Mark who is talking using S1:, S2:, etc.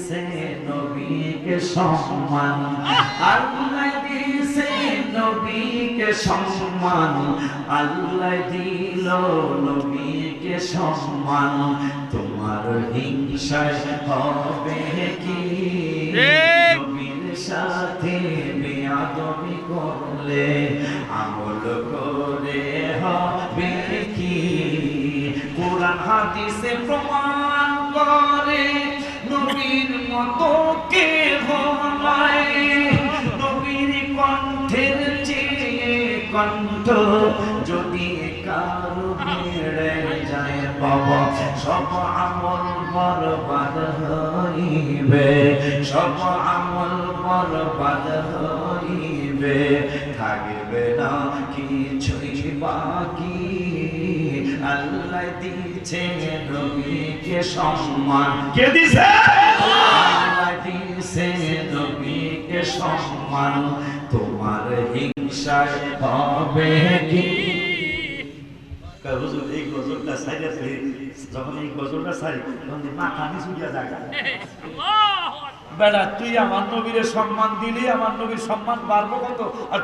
S1: দিছে নবীকে সম্মান, আল্লাহ দিছে নবীকে সম্মান, আল্লাহ দিল নবীকে সম্মান। তোমার হিংসায় হবে কি? নবীর সাথে বেয়াদবি করলে আমল করে হবে কি? কোরআন হাদিসে প্রমাণ করে নবীর মতো কেহ নাই, নবীর কণ্ঠের চেয়ে কণ্ঠ যদি কারো বেড়ে যায় বাবা, সব আমল বরবাদ হইবে, সব আমল বরবাদ হইবে, থাকবে না কিছুই বাকি। আল্লাহ দিছে নবীকে সম্মান, কে দিছে? আল্লাহ দিছে নবীকে সম্মান। তোমার হিংসায় হবে কি? হুজুর এই গজলটা সাইডে যখন এই গজলটা সাই তখন মাথা নিচু দিয়া যায়। বেড়া তুই আমার নবীর সম্মান দিলি, আমার নবীর সম্মান বাড়বো কত? আর